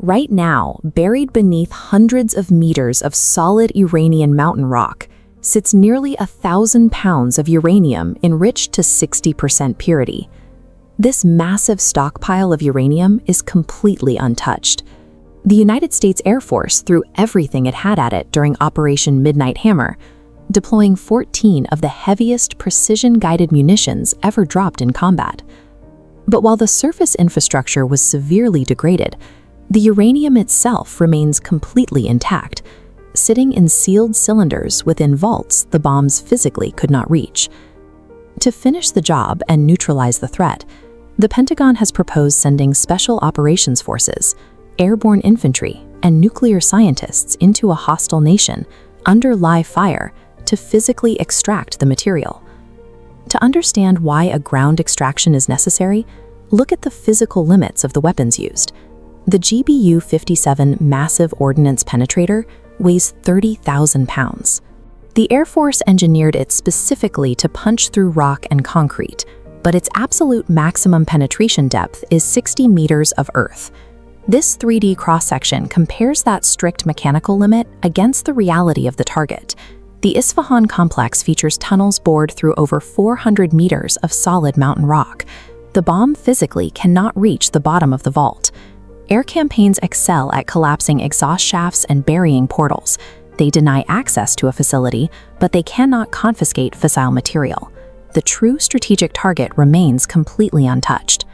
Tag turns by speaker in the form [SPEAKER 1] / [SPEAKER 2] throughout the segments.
[SPEAKER 1] Right now, buried beneath hundreds of meters of solid Iranian mountain rock, sits nearly 1,000 pounds of uranium enriched to 60% purity. This massive stockpile of uranium is completely untouched. The United States Air Force threw everything it had at it during Operation Midnight Hammer, deploying 14 of the heaviest precision-guided munitions ever dropped in combat. But while the surface infrastructure was severely degraded, the uranium itself remains completely intact, sitting in sealed cylinders within vaults the bombs physically could not reach. To finish the job and neutralize the threat, the Pentagon has proposed sending Special Operations Forces, airborne infantry, and nuclear scientists into a hostile nation under live fire to physically extract the material. To understand why a ground extraction is necessary, look at the physical limits of the weapons used. The GBU-57 massive ordnance penetrator weighs 30,000 pounds. The Air Force engineered it specifically to punch through rock and concrete, but its absolute maximum penetration depth is 60 meters of earth. This 3D cross-section compares that strict mechanical limit against the reality of the target. The Isfahan complex features tunnels bored through over 400 meters of solid mountain rock. The bomb physically cannot reach the bottom of the vault. Air campaigns excel at collapsing exhaust shafts and burying portals. They deny access to a facility, but they cannot confiscate fissile material. The true strategic target remains completely untouched.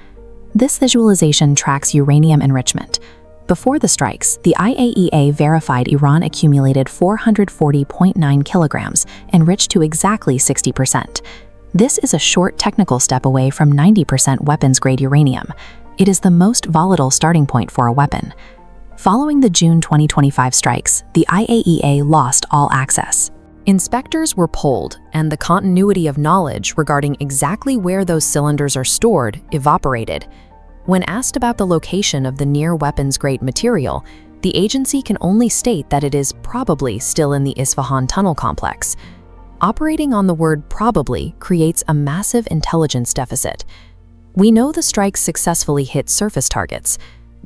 [SPEAKER 1] This visualization tracks uranium enrichment. Before the strikes, the IAEA verified Iran accumulated 440.9 kilograms, enriched to exactly 60%. This is a short technical step away from 90% weapons-grade uranium. It is the most volatile starting point for a weapon. Following the June 2025 strikes, the IAEA lost all access. Inspectors were polled, and the continuity of knowledge regarding exactly where those cylinders are stored evaporated. When asked about the location of the near-weapons-grade material, the agency can only state that it is probably still in the Isfahan tunnel complex. Operating on the word probably creates a massive intelligence deficit. We know the strikes successfully hit surface targets.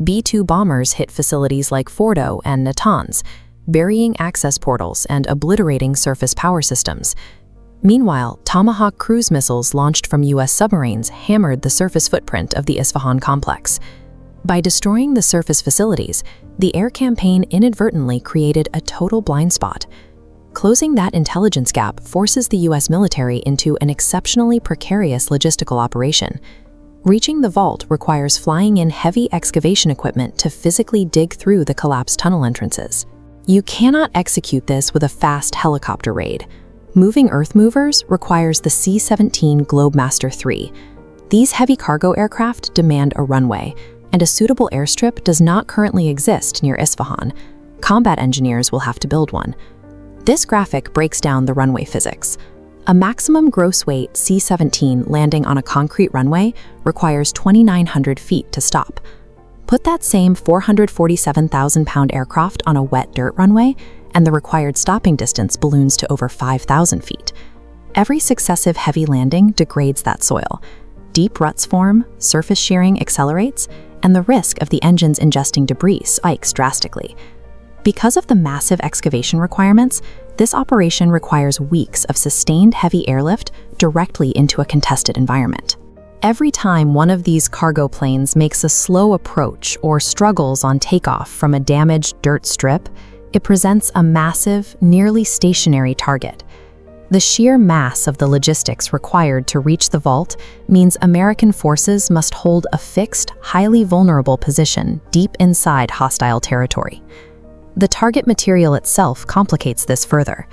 [SPEAKER 1] B-2 bombers hit facilities like Fordo and Natanz, burying access portals and obliterating surface power systems. Meanwhile, Tomahawk cruise missiles launched from U.S. submarines hammered the surface footprint of the Isfahan complex. By destroying the surface facilities, the air campaign inadvertently created a total blind spot. Closing that intelligence gap forces the U.S. military into an exceptionally precarious logistical operation. Reaching the vault requires flying in heavy excavation equipment to physically dig through the collapsed tunnel entrances. You cannot execute this with a fast helicopter raid. Moving earth movers requires the C-17 Globemaster III. These heavy cargo aircraft demand a runway, and a suitable airstrip does not currently exist near Isfahan. Combat engineers will have to build one. This graphic breaks down the runway physics. A maximum gross weight C-17 landing on a concrete runway requires 2,900 feet to stop. Put that same 447,000-pound aircraft on a wet dirt runway, and the required stopping distance balloons to over 5,000 feet. Every successive heavy landing degrades that soil. Deep ruts form, surface shearing accelerates, and the risk of the engines ingesting debris spikes drastically. Because of the massive excavation requirements, this operation requires weeks of sustained heavy airlift directly into a contested environment. Every time one of these cargo planes makes a slow approach or struggles on takeoff from a damaged dirt strip, it presents a massive, nearly stationary target. The sheer mass of the logistics required to reach the vault means American forces must hold a fixed, highly vulnerable position deep inside hostile territory. The target material itself complicates this further.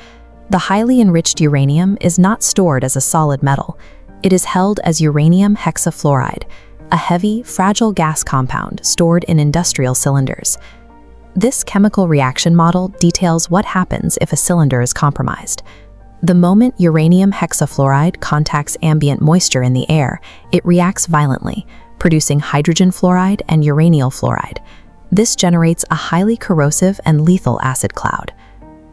[SPEAKER 1] The highly enriched uranium is not stored as a solid metal. It is held as uranium hexafluoride, a heavy, fragile gas compound stored in industrial cylinders. This chemical reaction model details what happens if a cylinder is compromised. The moment uranium hexafluoride contacts ambient moisture in the air, it reacts violently, producing hydrogen fluoride and uranyl fluoride. This generates a highly corrosive and lethal acid cloud.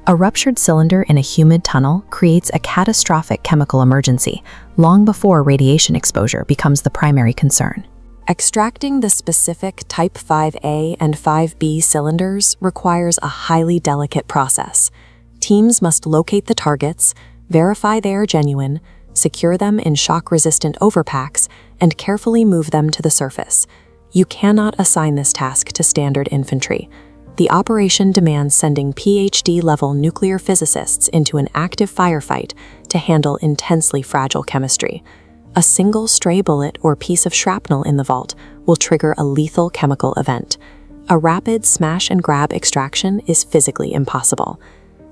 [SPEAKER 1] A ruptured cylinder in a humid tunnel creates a catastrophic chemical emergency long before radiation exposure becomes the primary concern. Extracting the specific Type 5A and 5B cylinders requires a highly delicate process. Teams must locate the targets, verify they are genuine, secure them in shock-resistant overpacks, and carefully move them to the surface. You cannot assign this task to standard infantry. The operation demands sending PhD-level nuclear physicists into an active firefight to handle intensely fragile chemistry. A single stray bullet or piece of shrapnel in the vault will trigger a lethal chemical event. A rapid smash-and-grab extraction is physically impossible.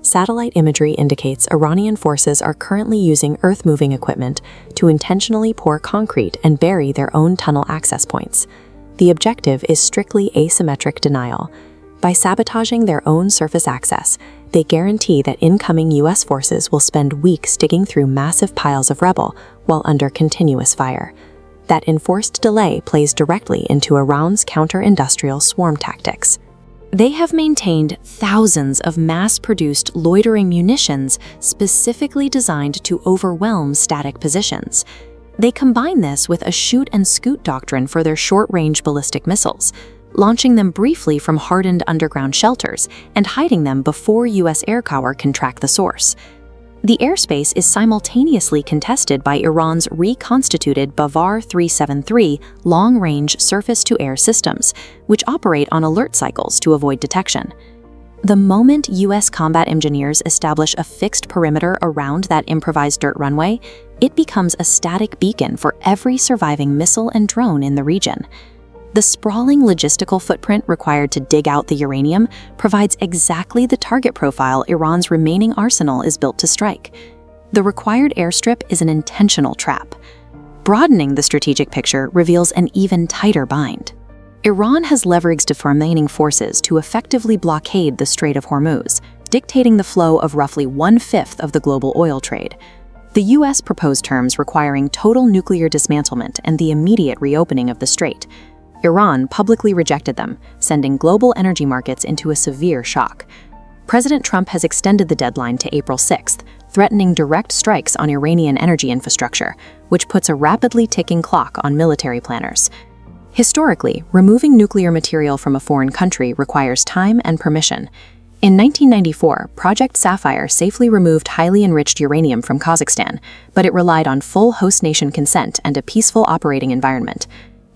[SPEAKER 1] Satellite imagery indicates Iranian forces are currently using earth-moving equipment to intentionally pour concrete and bury their own tunnel access points. The objective is strictly asymmetric denial. By sabotaging their own surface access, they guarantee that incoming U.S. forces will spend weeks digging through massive piles of rubble while under continuous fire. That enforced delay plays directly into Iran's counter-industrial swarm tactics. They have maintained thousands of mass-produced loitering munitions specifically designed to overwhelm static positions. They combine this with a shoot-and-scoot doctrine for their short-range ballistic missiles, launching them briefly from hardened underground shelters and hiding them before U.S. air power can track the source. The airspace is simultaneously contested by Iran's reconstituted Bavar 373 long-range surface-to-air systems, which operate on alert cycles to avoid detection. The moment U.S. combat engineers establish a fixed perimeter around that improvised dirt runway, it becomes a static beacon for every surviving missile and drone in the region. The sprawling logistical footprint required to dig out the uranium provides exactly the target profile Iran's remaining arsenal is built to strike. The required airstrip is an intentional trap. Broadening the strategic picture reveals an even tighter bind. Iran has leveraged its remaining forces to effectively blockade the Strait of Hormuz, dictating the flow of roughly 1/5 of the global oil trade. The U.S. proposed terms requiring total nuclear dismantlement and the immediate reopening of the strait. Iran publicly rejected them, sending global energy markets into a severe shock. President Trump has extended the deadline to April 6th, threatening direct strikes on Iranian energy infrastructure, which puts a rapidly ticking clock on military planners. Historically, removing nuclear material from a foreign country requires time and permission. In 1994, Project Sapphire safely removed highly enriched uranium from Kazakhstan, but it relied on full host nation consent and a peaceful operating environment.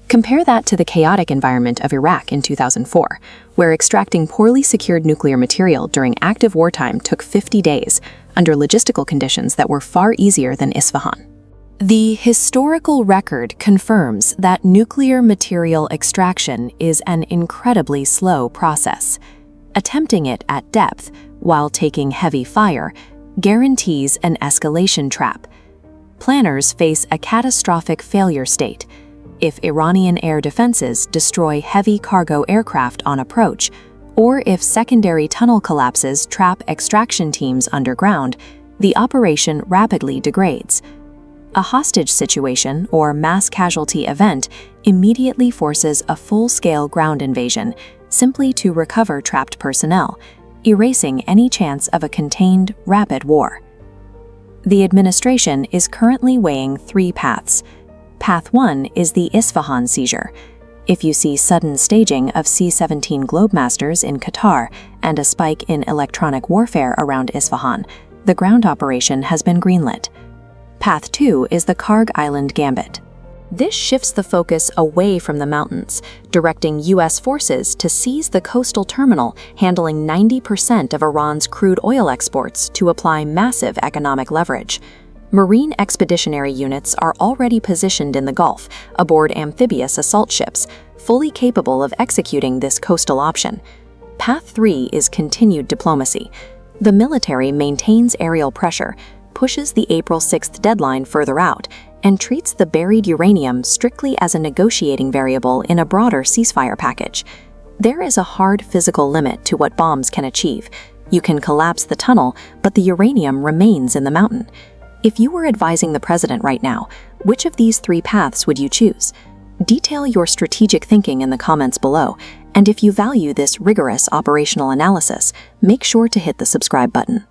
[SPEAKER 1] Compare that to the chaotic environment of Iraq in 2004, where extracting poorly secured nuclear material during active wartime took 50 days, under logistical conditions that were far easier than Isfahan. The historical record confirms that nuclear material extraction is an incredibly slow process. Attempting it at depth, while taking heavy fire, guarantees an escalation trap. Planners face a catastrophic failure state. If Iranian air defenses destroy heavy cargo aircraft on approach, or if secondary tunnel collapses trap extraction teams underground, the operation rapidly degrades. A hostage situation or mass casualty event immediately forces a full-scale ground invasion simply to recover trapped personnel, erasing any chance of a contained, rapid war. The administration is currently weighing 3 paths. Path 1 is the Isfahan seizure. If you see sudden staging of C-17 Globemasters in Qatar and a spike in electronic warfare around Isfahan, the ground operation has been greenlit. Path 2 is the Karg Island Gambit. This shifts the focus away from the mountains, directing U.S. forces to seize the coastal terminal handling 90% of Iran's crude oil exports to apply massive economic leverage. Marine expeditionary units are already positioned in the Gulf aboard amphibious assault ships, fully capable of executing this coastal option. Path 3 is continued diplomacy. The military maintains aerial pressure, pushes the April 6th deadline further out, and treats the buried uranium strictly as a negotiating variable in a broader ceasefire package. There is a hard physical limit to what bombs can achieve. You can collapse the tunnel, but the uranium remains in the mountain. If you were advising the president right now, which of these 3 paths would you choose? Detail your strategic thinking in the comments below, and if you value this rigorous operational analysis, make sure to hit the subscribe button.